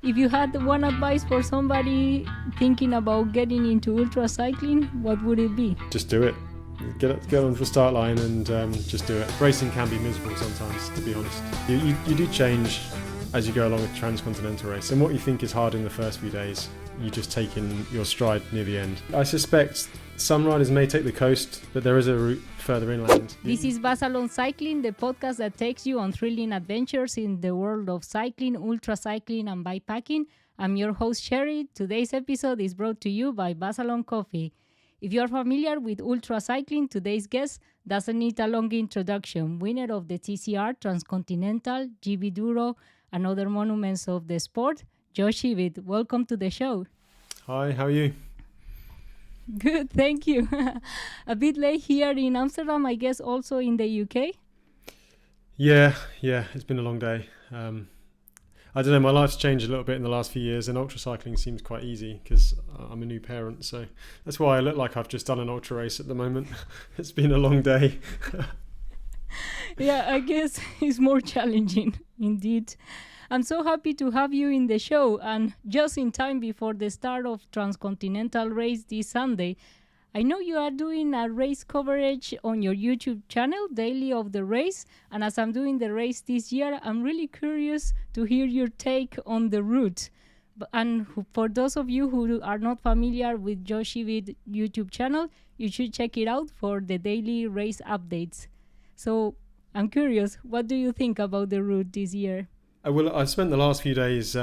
If you had one advice for somebody thinking about getting into ultracycling, what would it be? Just do it. Get on the start line and just do it. Racing can be miserable sometimes, to be honest. You do change as you go along with Transcontinental Race, and what you think is hard in the first few days, you just take in your stride near the end. I suspect some riders may take the coast, but there is a route further inland. This is Buzzalong Cycling, the podcast that takes you on thrilling adventures in the world of cycling, ultracycling, and bikepacking. I'm your host, Sherry. Today's episode is brought to you by Buzzalong Coffee. If you are familiar with ultracycling, today's guest doesn't need a long introduction. Winner of the TCR, Transcontinental, GB Duro, and other monuments of the sport, Josh Ibbett. Welcome to the show. Hi, how are you? Good, thank you. A bit late here in Amsterdam, I guess also in the UK? Yeah, it's been a long day. I don't know, my life's changed a little bit in the last few years, and ultracycling seems quite easy because I'm a new parent, so that's why I look like I've just done an ultra race at the moment. It's been a long day. Yeah, I guess it's more challenging, indeed. I'm so happy to have you in the show, and just in time before the start of Transcontinental Race this Sunday. I know you are doing a race coverage on your YouTube channel, Daily of the Race, and as I'm doing the race this year, I'm really curious to hear your take on the route. And for those of you who are not familiar with Josh Ibbett's YouTube channel, you should check it out for the daily race updates. So I'm curious, what do you think about the route this year? Well, I've spent the last few days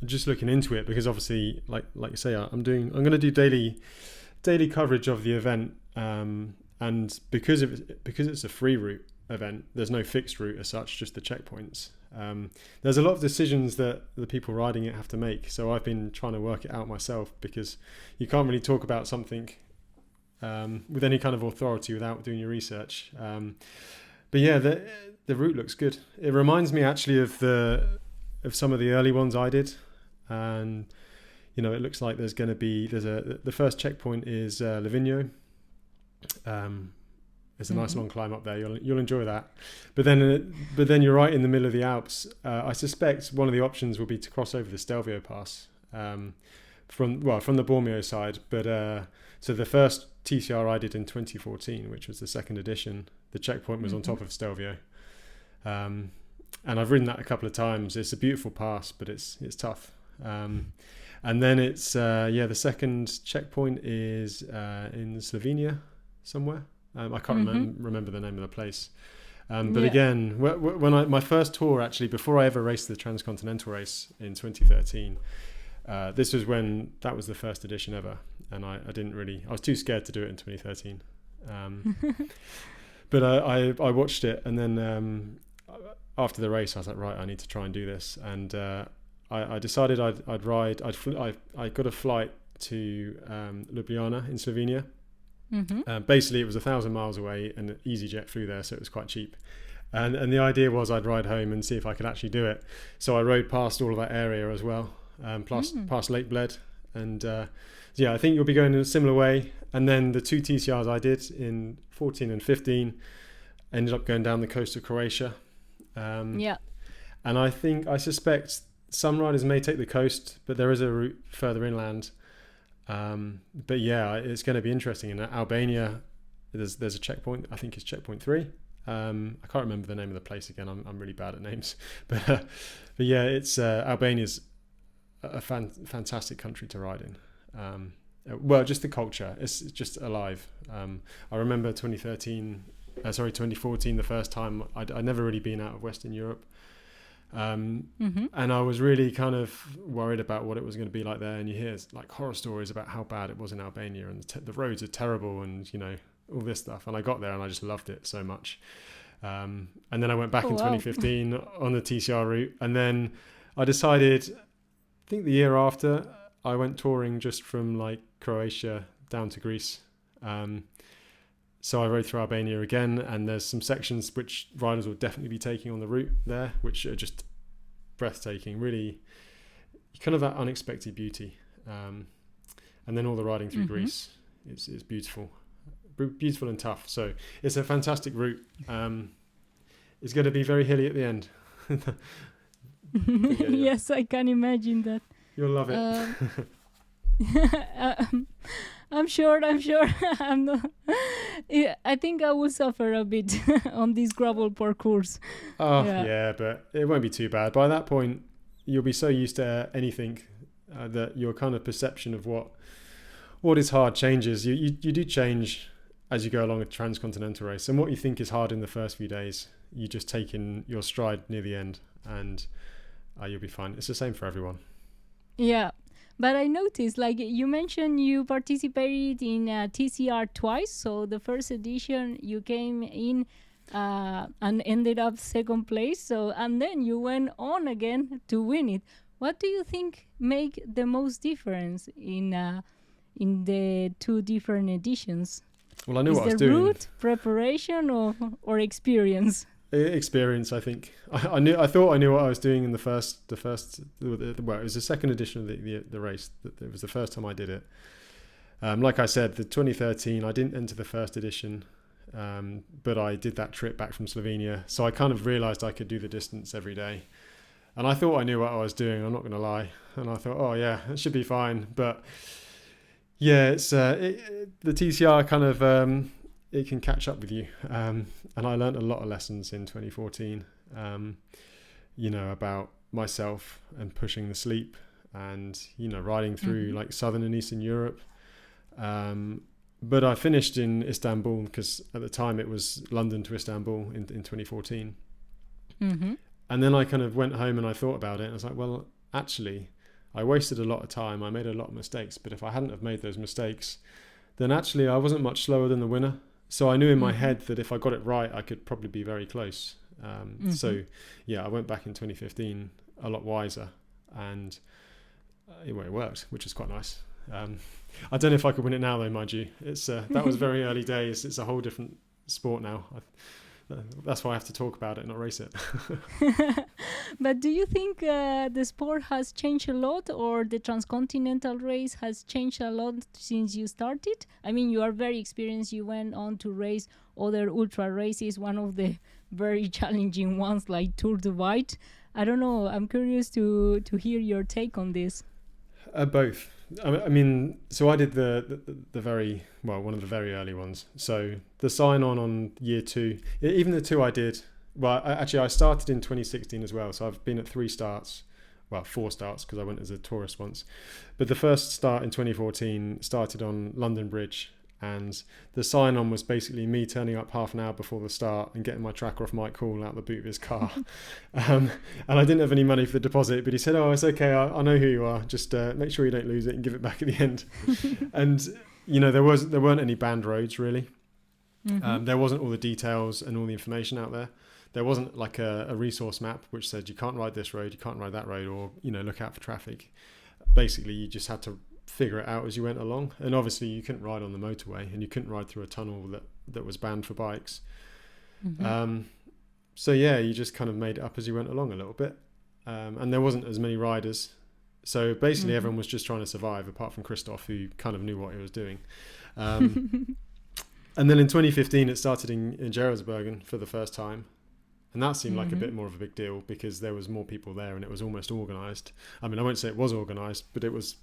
just looking into it because obviously, like you say, I'm going to do daily coverage of the event, and because it's a free route event, there's no fixed route as such, just the checkpoints. There's a lot of decisions that the people riding it have to make, so I've been trying to work it out myself because you can't really talk about something with any kind of authority without doing your research. But yeah, the route looks good. It reminds me actually of some of the early ones I did, and you know, it looks like the first checkpoint is Livigno. There's a nice long climb up there. You'll enjoy that. But then you're right in the middle of the Alps. I suspect one of the options will be to cross over the Stelvio Pass from the Bormio side. But so the first TCR I did in 2014, which was the second edition, the checkpoint was on top of Stelvio. And I've ridden that a couple of times. It's a beautiful pass, but it's tough. And then it's the second checkpoint is in Slovenia somewhere. I can't remember the name of the place. But again, when my first tour, actually, before I ever raced the Transcontinental Race in 2013, this was when that was the first edition ever, and I was too scared to do it in 2013. But I watched it, and then after the race, I was like, right, I need to try and do this, and I decided I'd ride. I got a flight to Ljubljana in Slovenia. Basically, it was 1,000 miles away, and EasyJet flew there, so it was quite cheap. And the idea was I'd ride home and see if I could actually do it. So I rode past all of that area as well, past Lake Bled, and I think you'll be going in a similar way. And then the two TCRs I did in 14 and 15 ended up going down the coast of Croatia. And I suspect some riders may take the coast, but there is a route further inland. But yeah, it's going to be interesting. In Albania, there's a checkpoint. I think it's checkpoint 3. I can't remember the name of the place again. I'm really bad at names. But yeah, it's Albania's a fantastic country to ride in. Well, just the culture. It's just alive. I remember 2014, the first time. I'd never really been out of Western Europe. And I was really kind of worried about what it was going to be like there, and you hear like horror stories about how bad it was in Albania, and the roads are terrible, and you know, all this stuff. And I got there and I just loved it so much. And then I went back in 2015 on the TCR route, and then I decided, I think the year after, I went touring just from like Croatia down to Greece. So I rode through Albania again, and there's some sections which riders will definitely be taking on the route there, which are just breathtaking, really kind of that unexpected beauty. And then all the riding through Greece is beautiful and tough. So it's a fantastic route. It's going to be very hilly at the end. But yeah. Yes, I can imagine that. You'll love it. Um, I'm sure. I'm not. Yeah, I think I will suffer a bit on this gravel parcours. Oh, yeah, but it won't be too bad. By that point, you'll be so used to anything that your kind of perception of what is hard changes. You do change as you go along a transcontinental race. And what you think is hard in the first few days, you just take in your stride near the end, and you'll be fine. It's the same for everyone. Yeah. But I noticed, like you mentioned, you participated in TCR twice. So the first edition you came in and ended up second place. So and then you went on again to win it. What do you think make the most difference in the two different editions? Well, I knew what I was Is doing. the route, preparation, or experience? Experience, I think. I thought I knew what I was doing in the first. Well, it was the second edition of the race. It was the first time I did it. Like I said, the 2013, I didn't enter the first edition, but I did that trip back from Slovenia. So I kind of realised I could do the distance every day, and I thought I knew what I was doing. I'm not going to lie, and I thought, oh yeah, it should be fine. But yeah, it's the TCR kind of. It can catch up with you. And I learned a lot of lessons in 2014, about myself and pushing the sleep and, riding through like Southern and Eastern Europe. But I finished in Istanbul because at the time it was London to Istanbul in 2014. Mm-hmm. And then I kind of went home and I thought about it. And I was like, well, actually, I wasted a lot of time. I made a lot of mistakes. But if I hadn't have made those mistakes, then actually I wasn't much slower than the winner. So I knew in my head that if I got it right, I could probably be very close. So, yeah, I went back in 2015 a lot wiser, and it worked, which is quite nice. I don't know if I could win it now, though, mind you. It's that was very early days. It's a whole different sport now. That's why I have to talk about it, not race it. But do you think the sport has changed a lot, or the transcontinental race has changed a lot since you started? I mean, you are very experienced. You went on to race other ultra races, one of the very challenging ones like Tour de White. I don't know. I'm curious to hear your take on this. Both. I mean, so I did the very, one of the very early ones. So the sign on year 2, even the 2 I did, I started in 2016 as well. So I've been at 4 starts because I went as a tourist once. But the first start in 2014 started on London Bridge. And the sign-on was basically me turning up half an hour before the start and getting my tracker off Mike Cool out the boot of his car. And I didn't have any money for the deposit, but he said, oh, it's okay, I know who you are. Just make sure you don't lose it and give it back at the end. And, there weren't any banned roads, really. Mm-hmm. There wasn't all the details and all the information out there. There wasn't like a resource map which said you can't ride this road, you can't ride that road, or, look out for traffic. Basically, you just had to figure it out as you went along, and obviously you couldn't ride on the motorway and you couldn't ride through a tunnel that was banned for bikes. So yeah, you just kind of made it up as you went along a little bit, and there wasn't as many riders, so basically everyone was just trying to survive apart from Christoph, who kind of knew what he was doing. And then in 2015 it started in Geroldsbergen for the first time, and that seemed like a bit more of a big deal because there was more people there and it was almost organized. I mean, I won't say it was organized, but it was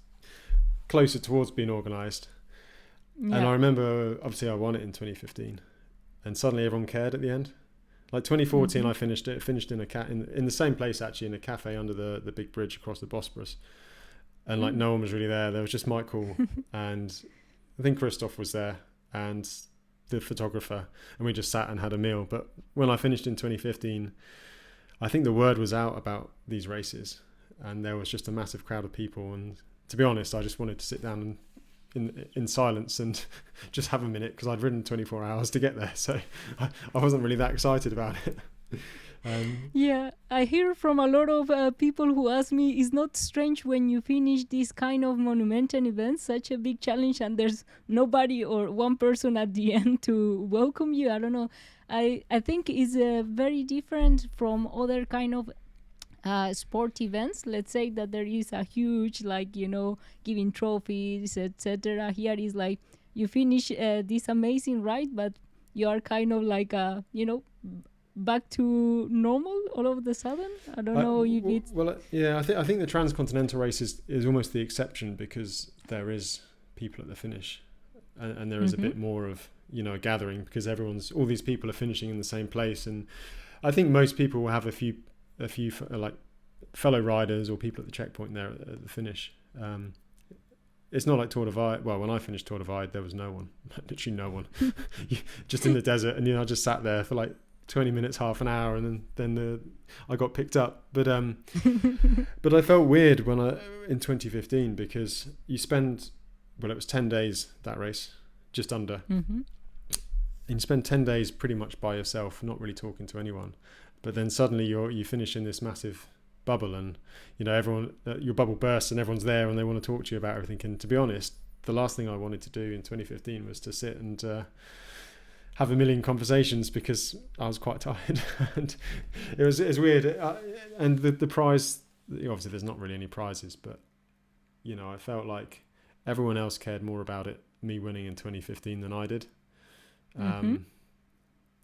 closer towards being organised. And I remember, obviously I won it in 2015 and suddenly everyone cared at the end. Like 2014 I finished in in the same place, actually, in a cafe under the big bridge across the Bosporus, and like no one was really there. There was just Michael and I think Christoph was there and the photographer, and we just sat and had a meal. But when I finished in 2015, I think the word was out about these races and there was just a massive crowd of people, and to be honest, I just wanted to sit down in silence and just have a minute because I'd ridden 24 hours to get there. So I wasn't really that excited about it. Yeah, I hear from a lot of people who ask me, it's not strange when you finish this kind of monumental event, such a big challenge, and there's nobody or one person at the end to welcome you? I don't know. I think it's very different from other kind of sport events. Let's say that there is a huge, giving trophies, etc. Here is like you finish this amazing ride, but you are kind of like back to normal all of a sudden? I don't know if it's... Yeah, I think the Transcontinental Race is almost the exception, because there is people at the finish, and there is a bit more of, a gathering, because all these people are finishing in the same place. And I think most people will have a few like fellow riders or people at the checkpoint there at the finish. It's not like Tour de Vide. Well, when I finished Tour de Vide, there was no one, literally no one, just in the desert. And I just sat there for like 20 minutes, half an hour, and then I got picked up. But but I felt weird in 2015, because you spend, it was 10 days, that race, just under. And you spend 10 days pretty much by yourself, not really talking to anyone. But then suddenly you finish in this massive bubble, and everyone, your bubble bursts, and everyone's there, and they want to talk to you about everything. And to be honest, the last thing I wanted to do in 2015 was to sit and have a million conversations, because I was quite tired. And it was weird. And the prize, obviously there's not really any prizes, but I felt like everyone else cared more about me winning in 2015 than I did.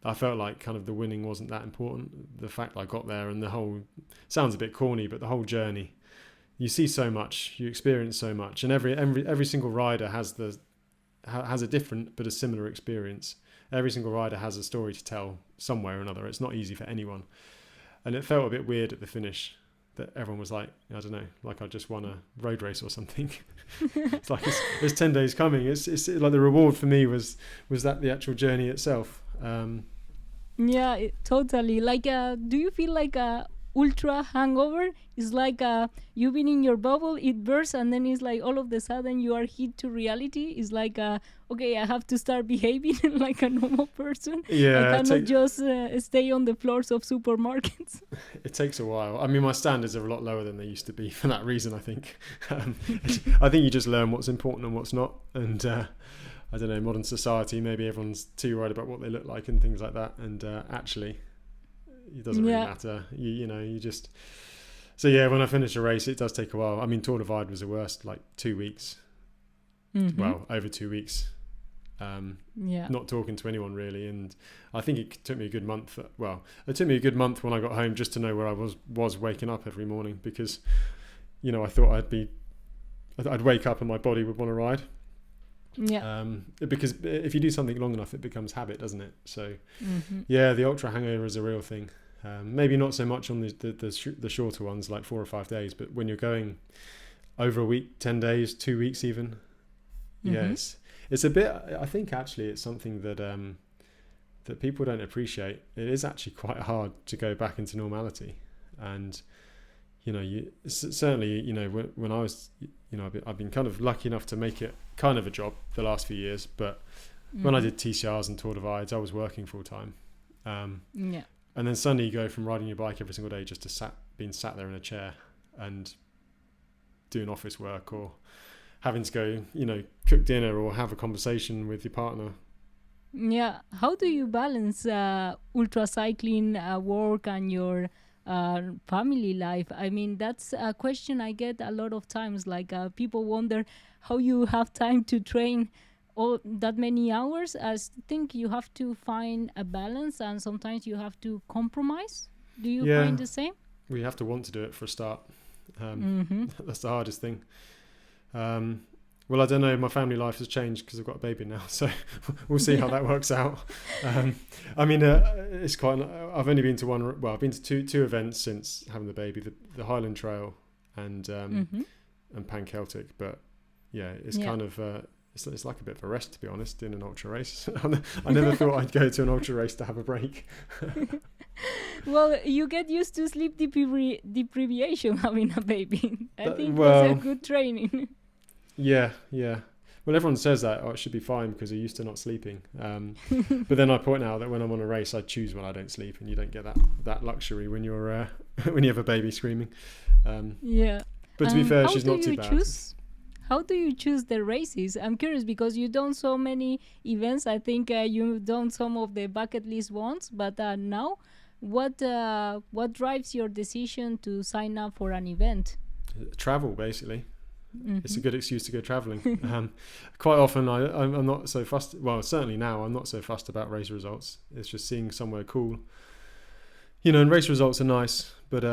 I felt like kind of the winning wasn't that important. The fact I got there, and the whole, sounds a bit corny, but the whole journey, you see so much, you experience so much, and every single rider has a different but a similar experience. Every single rider has a story to tell somewhere or another. It's not easy for anyone. And it felt a bit weird at the finish that everyone was like, I don't know, like I just won a road race or something. It's like it's 10 days coming. It's like the reward for me was that the actual journey itself. Yeah, totally. Like, do you feel like a ultra hangover? It's like you've been in your bubble, it bursts, and then it's like all of a sudden you are hit to reality. It's like, okay, I have to start behaving like a normal person. Yeah, I cannot just stay on the floors of supermarkets. It takes a while. I mean, my standards are a lot lower than they used to be for that reason, I think. I think you just learn what's important and what's not. And I don't know, modern society, maybe everyone's too worried about what they look like and things like that. And actually, it doesn't really matter. You just... So yeah, when I finish a race, it does take a while. I mean, Tour de Vide was the worst, like 2 weeks. Well, over 2 weeks. Not talking to anyone really. And I think it took me a good month. It took me a good month when I got home just to know where I was waking up every morning, because, I thought I'd wake up and my body would want to ride. Yeah. Because if you do something long enough, it becomes habit, doesn't it? So yeah, the ultra hangover is a real thing. Maybe not so much on the shorter ones, like 4 or 5 days, but when you're going over a week, 10 days, 2 weeks even, yes, it's a bit. I think actually it's something that that people don't appreciate. It is actually quite hard to go back into normality, and certainly when I was I've been kind of lucky enough to make it kind of a job the last few years, but when I did TCRs and Tour de Vides, I was working full time. And then suddenly you go from riding your bike every single day just to being sat there in a chair and doing office work, or having to go, cook dinner or have a conversation with your partner. Yeah. How do you balance ultracycling work and your family life? I mean, that's a question I get a lot of times. Like people wonder how you have time to train all that many hours. I think you have to find a balance, and sometimes you have to compromise. Do you find the same? We have to want to do it for a start. That's the hardest thing. Well, I don't know. My family life has changed because I've got a baby now, so we'll see how that works out. I mean, it's quite. I've only been to one. Well, I've been to two events since having the baby: the Highland Trail and Pan Celtic. But yeah, it's kind of. It's like a bit of a rest, to be honest, in an ultra race. I never thought I'd go to an ultra race to have a break. Well, you get used to sleep deprivation having a baby. I think that's a good training. Yeah. Well, everyone says that, it should be fine because you're used to not sleeping. But then I point out that when I'm on a race, I choose when I don't sleep, and you don't get that luxury when you're when you have a baby screaming. But to be fair, she's not too bad. How do you choose the races? I'm curious because you've done so many events. I think you've done some of the bucket list ones, but now, what drives your decision to sign up for an event? Travel, basically. It's a good excuse to go traveling. Quite often I'm not so fussed. Well, certainly now I'm not so fussed about race results. It's just seeing somewhere cool And race results are nice, but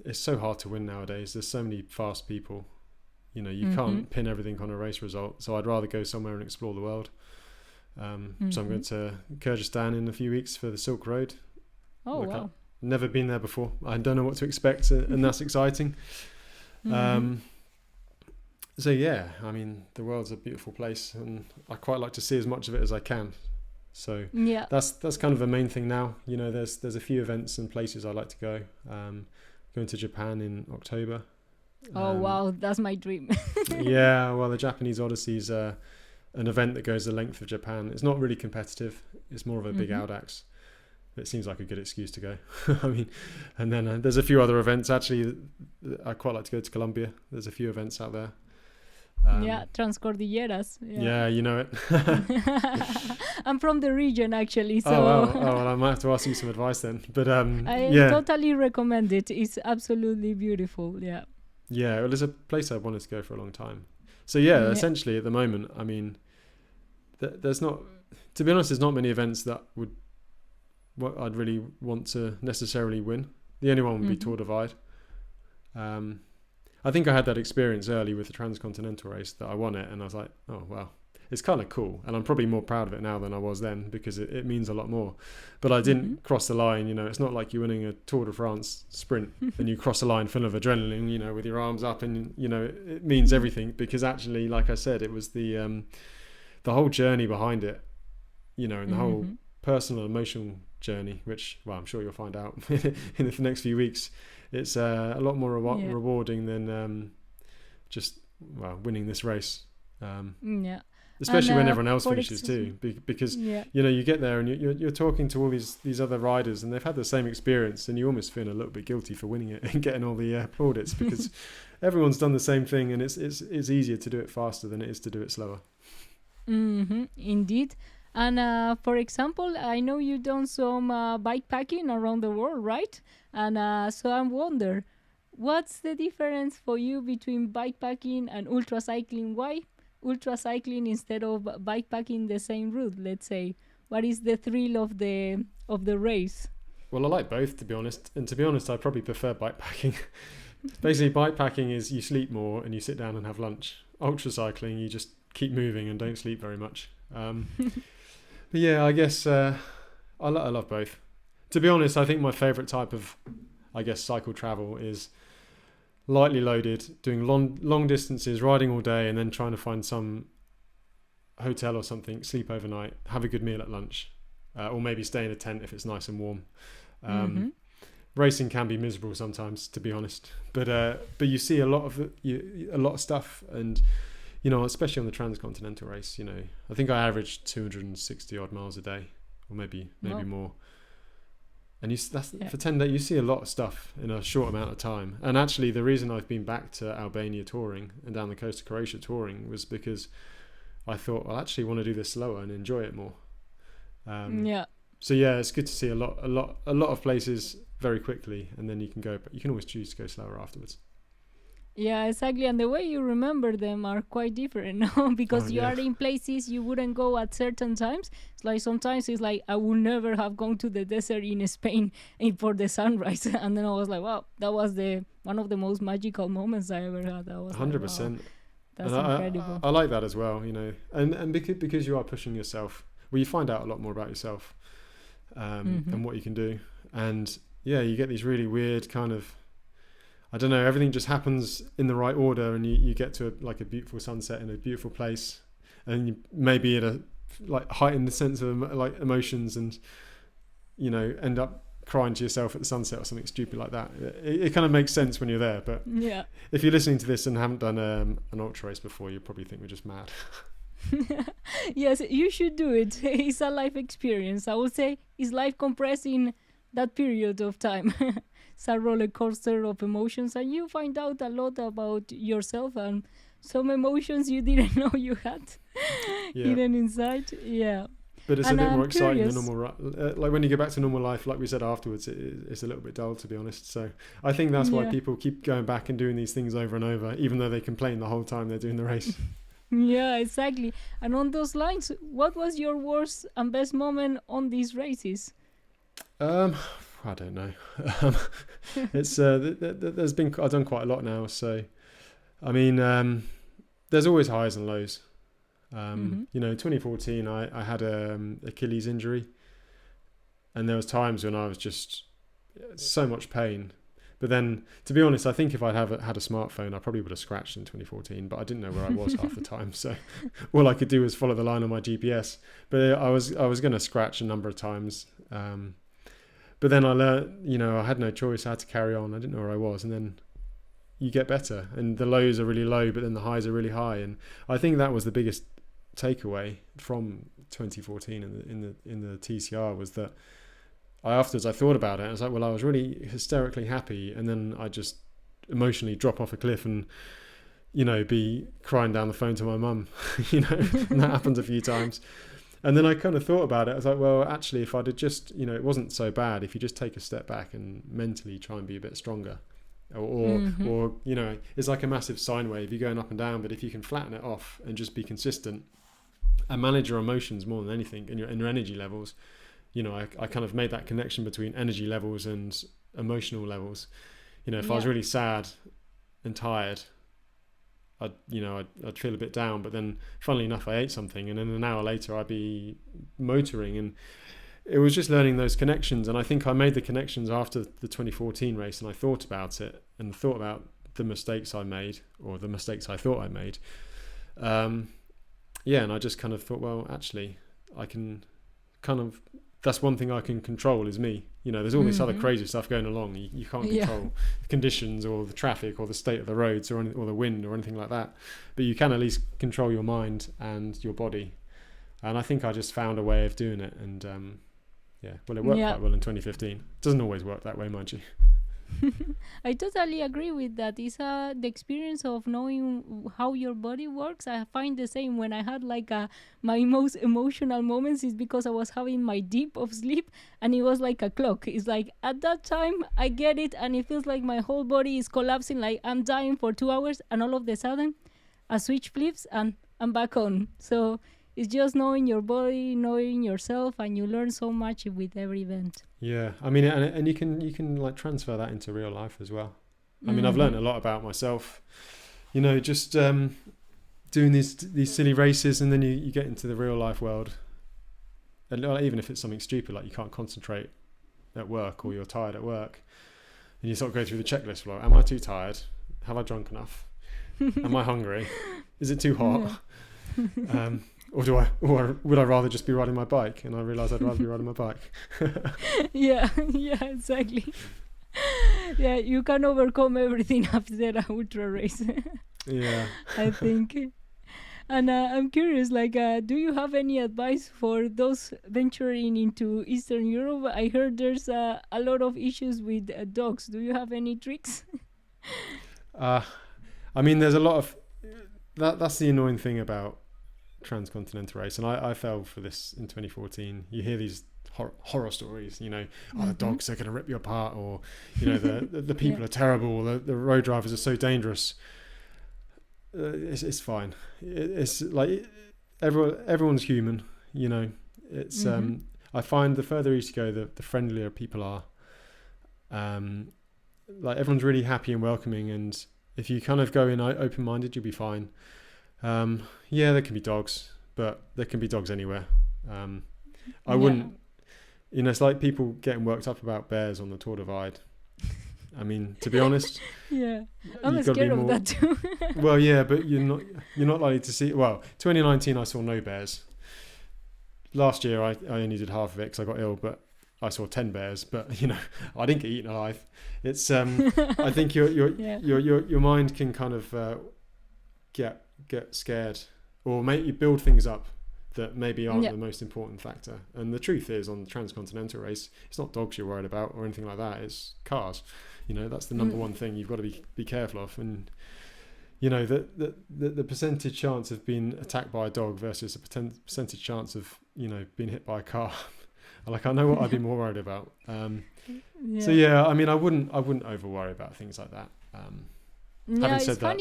it's so hard to win nowadays. There's so many fast people. You can't pin everything on a race result. So I'd rather go somewhere and explore the world. So I'm going to Kyrgyzstan in a few weeks for the Silk Road. Oh, wow. I've never been there before. I don't know what to expect, and that's exciting. So yeah, I mean, the world's a beautiful place, and I quite like to see as much of it as I can. So that's kind of the main thing now. There's a few events and places I like to go. Going to Japan in October. Oh wow, that's my dream. Yeah, well, the Japanese Odyssey is an event that goes the length of Japan. It's not really competitive. It's more of a big audax. It seems like a good excuse to go. I mean, and then there's a few other events. Actually, I quite like to go to Colombia. There's a few events out there. Transcordilleras. Yeah, you know it. I'm from the region, actually. So well, I might have to ask you some advice then. But I totally recommend it. It's absolutely beautiful. Yeah. Yeah, well, it's a place I wanted to go for a long time. So yeah, essentially at the moment, I mean, there's not, to be honest, there's not many events that what I'd really want to necessarily win. The only one would be Tour Divide. I think I had that experience early with the Transcontinental Race that I won it, and I was like, oh well, it's kind of cool, and I'm probably more proud of it now than I was then, because it means a lot more. But I didn't cross the line. It's not like you're winning a Tour de France sprint and you cross the line full of adrenaline, with your arms up, and it means everything, because actually, like I said, it was the whole journey behind it, and the whole personal emotional journey, which, well, I'm sure you'll find out in the next few weeks. It's a lot more rewarding than just winning this race. Especially when everyone else finishes too, because you get there and you're talking to all these other riders, and they've had the same experience, and you almost feel a little bit guilty for winning it and getting all the plaudits, because everyone's done the same thing, and it's easier to do it faster than it is to do it slower. Indeed. And for example, I know you've done some bikepacking around the world, right? And so I wonder, what's the difference for you between bikepacking and ultracycling? Why ultracycling instead of bikepacking the same route, let's say? What is the thrill of the race? Well, I like both, to be honest. And to be honest, I probably prefer bikepacking. Basically, bikepacking is you sleep more and you sit down and have lunch. Ultracycling, you just keep moving and don't sleep very much. But yeah, I guess I love both. To be honest, I think my favourite type of, cycle travel is lightly loaded, doing long distances, riding all day, and then trying to find some hotel or something, sleep overnight, have a good meal at lunch, or maybe stay in a tent if it's nice and warm. Racing can be miserable sometimes, to be honest, but you see a lot of stuff, and especially on the Transcontinental Race, I think I averaged 260 odd miles a day, or maybe more. And for 10 days, you see a lot of stuff in a short amount of time. And actually, the reason I've been back to Albania touring and down the coast of Croatia touring was because I thought, I actually want to do this slower and enjoy it more. So yeah, it's good to see a lot of places very quickly, and then you can always choose to go slower afterwards. Yeah, exactly. And the way you remember them are quite different, no? Because you are in places you wouldn't go at certain times. It's like sometimes it's like I would never have gone to the desert in Spain for the sunrise. And then I was like, wow, that was one of the most magical moments I ever had. I was 100%. Like, wow, that's incredible. I like that as well, and because you are pushing yourself, well, you find out a lot more about yourself and what you can do. And yeah, you get these really weird kind of, I don't know, everything just happens in the right order, and you get to a beautiful sunset in a beautiful place, and you maybe at a heightened sense of emotions, and end up crying to yourself at the sunset or something stupid like that. It kind of makes sense when you're there, but if you're listening to this and haven't done an ultra race before, you probably think we're just mad. Yes, you should do it. It's a life experience. I would say it's life compressed in that period of time. It's a roller coaster of emotions, and you find out a lot about yourself and some emotions you didn't know you had hidden inside. Yeah. But it's a bit more exciting than normal. Like when you go back to normal life, like we said afterwards, it's a little bit dull, to be honest. So I think that's why people keep going back and doing these things over and over, even though they complain the whole time they're doing the race. Yeah, exactly. And on those lines, what was your worst and best moment on these races? I don't know. It's there's been, I've done quite a lot now, so I mean, there's always highs and lows. You know, in 2014 I had Achilles injury, and there was times when I was just so much pain. But then, to be honest, I think if I'd had a smartphone, I probably would have scratched in 2014, but I didn't know where I was half the time. So all I could do was follow the line on my GPS. But I was going to scratch a number of times. But then I learned, you know, I had no choice. I had to carry on. I didn't know where I was. And then you get better. And the lows are really low, but then the highs are really high. And I think that was the biggest takeaway from 2014 in the TCR, was that afterwards I thought about it. I was like, well, I was really hysterically happy, and then I just emotionally drop off a cliff and, you know, be crying down the phone to my mum. You know, and that happened a few times. And then I kind of thought about it. I was like, well, actually, if I'd have just, you know, it wasn't so bad if you just take a step back and mentally try and be a bit stronger. Or you know, it's like a massive sine wave. You're going up and down, but if you can flatten it off and just be consistent and manage your emotions more than anything, and your energy levels, you know, I kind of made that connection between energy levels and emotional levels. You know, if I was really sad and tired, I'd feel a bit down, but then funnily enough I ate something, and then an hour later I'd be motoring. And it was just learning those connections. And I think I made the connections after the 2014 race, and I thought about it and thought about the mistakes I made, or the mistakes I thought I made. And I just kind of thought, well, actually I can kind of, that's one thing I can control, is me. You know, there's all this other crazy stuff going along. You can't control the conditions or the traffic or the state of the roads or the wind or anything like that. But you can at least control your mind and your body. And I think I just found a way of doing it. And it worked quite well in 2015. It doesn't always work that way, mind you. I totally agree with that. It's the experience of knowing how your body works. I find the same when I had my most emotional moments is because I was having my dip of sleep, and it was like a clock. It's like at that time I get it, and it feels like my whole body is collapsing, like I'm dying for 2 hours, and all of a sudden a switch flips and I'm back on. So it's just knowing your body, knowing yourself, and you learn so much with every event. Yeah, I mean, and you can like transfer that into real life as well. I mean, I've learned a lot about myself, you know, just doing these silly races, and then you get into the real life world, and even if it's something stupid, like you can't concentrate at work, or you're tired at work, and you sort of go through the checklist. Well, am I too tired? Have I drunk enough? Am I hungry? Is it too hot? Or would I rather just be riding my bike? And I realised I'd rather be riding my bike. yeah, exactly. Yeah, you can overcome everything after an ultra race. Yeah, I think. And I'm curious, do you have any advice for those venturing into Eastern Europe? I heard there's a lot of issues with dogs. Do you have any tricks? I mean, there's a lot of that's the annoying thing about Transcontinental Race, and I fell for this in 2014. You hear these horror stories, you know, the dogs are going to rip you apart, or you know, the people are terrible, the road drivers are so dangerous. It's fine. It's like everyone's human, you know. It's I find the further east you go, the friendlier people are. Like everyone's really happy and welcoming, and if you kind of go in open-minded, you'll be fine. There can be dogs, but there can be dogs anywhere. I wouldn't, you know, it's like people getting worked up about bears on the Tour Divide. I mean, to be honest, I'm scared of that too. Well, yeah, but you're not likely to see. Well, 2019 I saw no bears. Last year I only did half of it because I got ill, but I saw 10 bears. But you know, I didn't get eaten alive. It's I think your mind can kind of get scared, or make you build things up that maybe aren't the most important factor. And the truth is, on the Transcontinental Race, it's not dogs you're worried about or anything like that. It's cars. You know, that's the number one thing you've got to be careful of. And you know, the percentage chance of being attacked by a dog versus a percentage chance of, you know, being hit by a car. Like, I know what I'd be more worried about. So I mean, I wouldn't over worry about things like that. Having said that,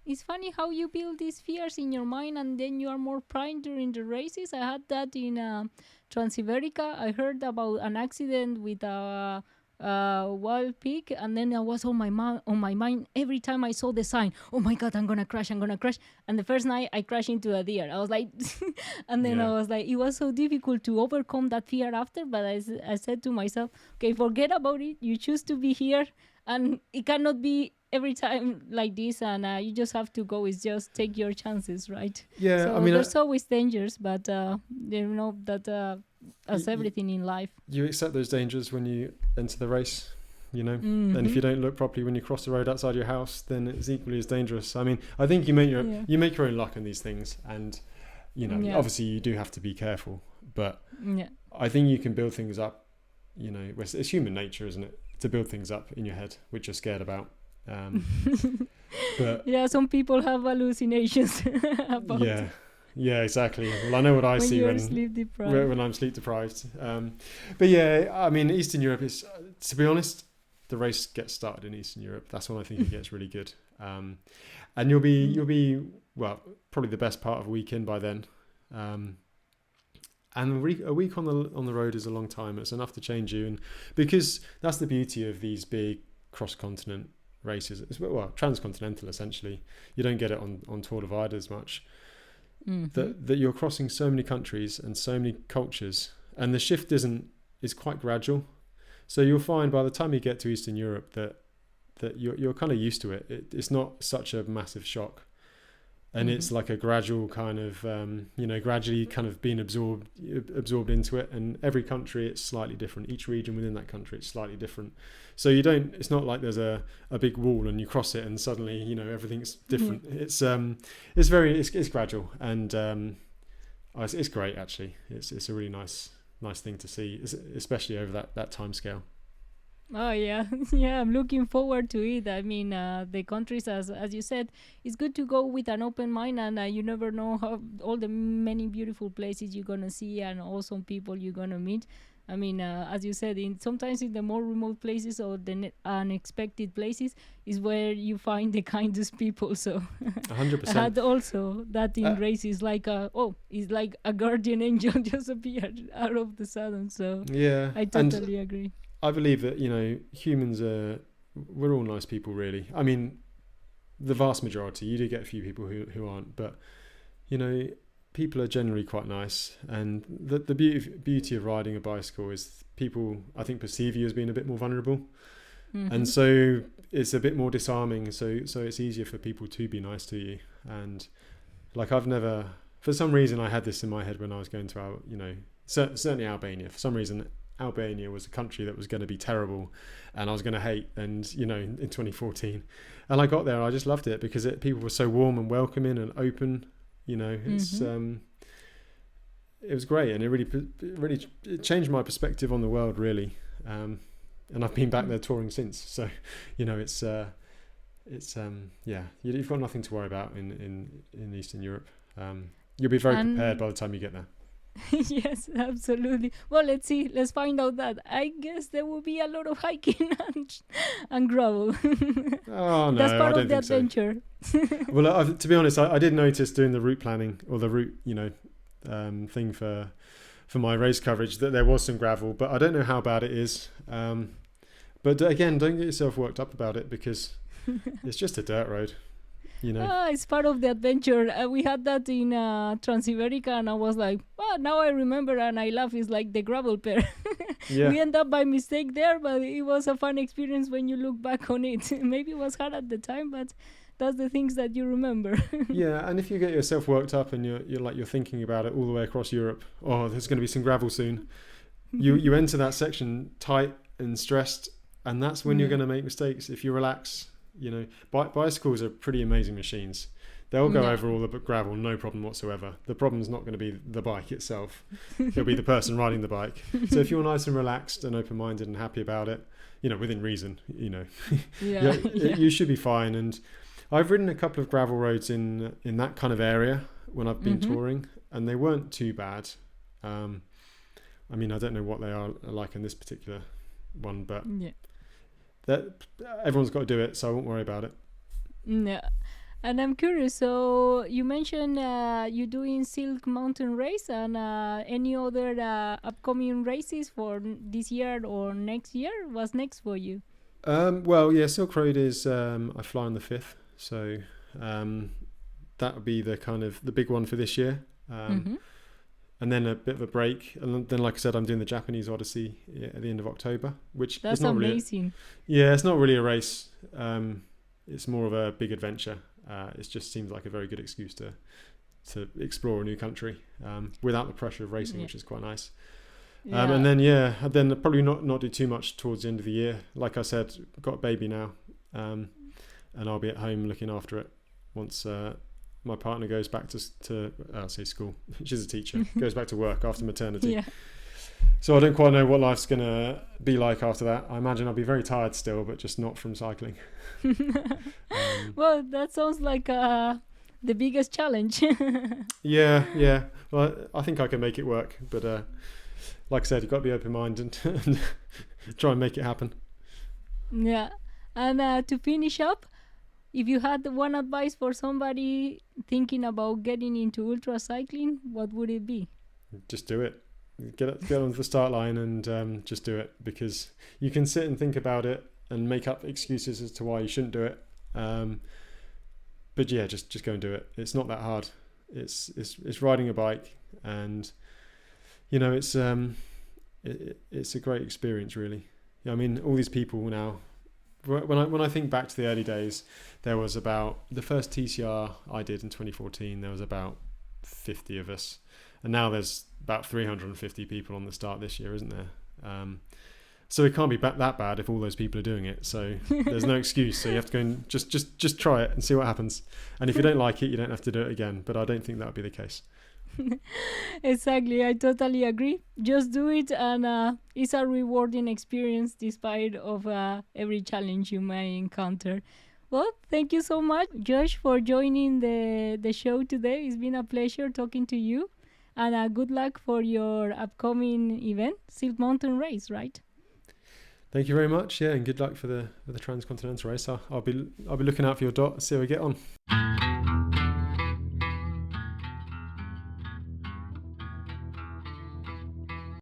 it's funny how you build these fears in your mind, and then you are more primed during the races. I had that in Transiberica, I heard about an accident with a wild pig, and then I was on my mind every time I saw the sign. Oh my God, I'm gonna crash! And the first night I crashed into a deer. I was like, and then I was like, it was so difficult to overcome that fear after. But I said to myself, okay, forget about it. You choose to be here, and it cannot be every time like this, and you just have to go. It's just take your chances, right? Yeah, so I mean, there's always dangers, but you know that as everything in life, you accept those dangers when you enter the race, you know. And if you don't look properly when you cross the road outside your house, then it's equally as dangerous. I mean, I think you make your own luck in these things, and you know, obviously you do have to be careful, but I think you can build things up. You know, it's human nature, isn't it, to build things up in your head which you're scared about. But some people have hallucinations about yeah, exactly. Well, I know what I see when I'm sleep deprived. But yeah, I mean, Eastern Europe is, to be honest, the race gets started in Eastern Europe. That's when I think it gets really good. And you'll be well, probably the best part of a weekend by then. And a week on the road is a long time. It's enough to change you, and because that's the beauty of these big cross-continent races. Well, transcontinental essentially. You don't get it on Tour Divide as much. That you're crossing so many countries and so many cultures, and the shift is quite gradual. So you'll find by the time you get to Eastern Europe that you're kind of used to it. It's not such a massive shock, and it's like a gradual kind of gradually kind of being absorbed into it. And every country it's slightly different. Each region within that country it's slightly different. So it's not like there's a big wall and you cross it and suddenly, you know, everything's different. It's gradual, and it's great actually. It's a really nice thing to see, especially over that time scale. Oh yeah, yeah. I'm looking forward to it. I mean, the countries, as you said, it's good to go with an open mind, and you never know how all the many beautiful places you're gonna see and awesome people you're gonna meet. I mean, as you said, sometimes in the more remote places or the unexpected places is where you find the kindest people. So 100%. And also that in races, like it's like a guardian angel just appeared out of the sudden. So yeah, I totally agree. I believe that, you know, humans we're all nice people, really. I mean, the vast majority. You do get a few people who aren't, but you know, people are generally quite nice. And the beauty of riding a bicycle is people, I think, perceive you as being a bit more vulnerable, and so it's a bit more disarming. So it's easier for people to be nice to you. And like, I've never, for some reason, I had this in my head when I was going to certainly Albania. For some reason, Albania was a country that was going to be terrible and I was going to hate, and you know, in 2014, and I got there and I just loved it because people were so warm and welcoming and open, you know. It's it was great, and it really changed my perspective on the world, really. And I've been back there touring since, so you know, you've got nothing to worry about in Eastern Europe. You'll be very prepared by the time you get there. Yes, absolutely. Well, let's find out that. I guess there will be a lot of hiking and gravel. Oh no, that's part of the adventure. So. Well, to be honest, I did notice doing the route planning or the route, you know, thing for my race coverage that there was some gravel, but I don't know how bad it is. But again, don't get yourself worked up about it because it's just a dirt road. You know. It's part of the adventure. We had that in Transiberica, and I was like, now I remember, and I laugh. It's like the gravel pair. Yeah. We end up by mistake there, but it was a fun experience when you look back on it. Maybe it was hard at the time, but that's the things that you remember. Yeah, and if you get yourself worked up and you're thinking about it all the way across Europe, there's going to be some gravel soon. You enter that section tight and stressed, and that's when you're going to make mistakes. If you relax. You know, bicycles are pretty amazing machines. They'll go over all the gravel, no problem whatsoever. The problem's not going to be the bike itself. It'll be the person riding the bike. So if you're nice and relaxed and open-minded and happy about it, you know, within reason, you know, you should be fine. And I've ridden a couple of gravel roads in that kind of area when I've been touring, and they weren't too bad. I mean, I don't know what they are like in this particular one, but... Yeah. That everyone's got to do it, so I won't worry about it. Yeah, And I'm curious, so you mentioned you're doing Silk Mountain Race and any other upcoming races for this year or next year? What's next for you? Well, yeah, Silk Road is, I fly on the 5th. So that would be the kind of the big one for this year. And then a bit of a break. And then, like I said, I'm doing the Japanese Odyssey at the end of October, which That's is not amazing. It's not really a race. It's more of a big adventure. It just seems like a very good excuse to explore a new country without the pressure of racing, which is quite nice. And then probably not do too much towards the end of the year. Like I said, got a baby now, and I'll be at home looking after it once my partner goes back to I'll say school. She's a teacher. Goes back to work after maternity. Yeah. So I don't quite know what life's going to be like after that. I imagine I'll be very tired still, but just not from cycling. Well, that sounds like the biggest challenge. Yeah. Well, I think I can make it work. But like I said, you've got to be open-minded and try and make it happen. Yeah. And to finish up, if you had one advice for somebody thinking about getting into ultra cycling, what would it be? Just do it. Get on the start line and just do it, because you can sit and think about it and make up excuses as to why you shouldn't do it. But yeah, just go and do it. It's not that hard. It's riding a bike, and you know it's a great experience, really. I mean, all these people now. When I think back to the early days, there was about the first TCR I did in 2014. There was about 50 of us. And now there's about 350 people on the start this year, isn't there? So it can't be that bad if all those people are doing it. So there's no excuse. So you have to go and just try it and see what happens. And if you don't like it, you don't have to do it again. But I don't think that would be the case. Exactly. I totally agree. Just do it, and it's a rewarding experience despite of every challenge you may encounter. Well, thank you so much, Josh, for joining the show today. It's been a pleasure talking to you. And good luck for your upcoming event, Silk Mountain Race, right? Thank you very much. Yeah, and good luck for the Transcontinental Race. I'll be looking out for your dot. See how we get on.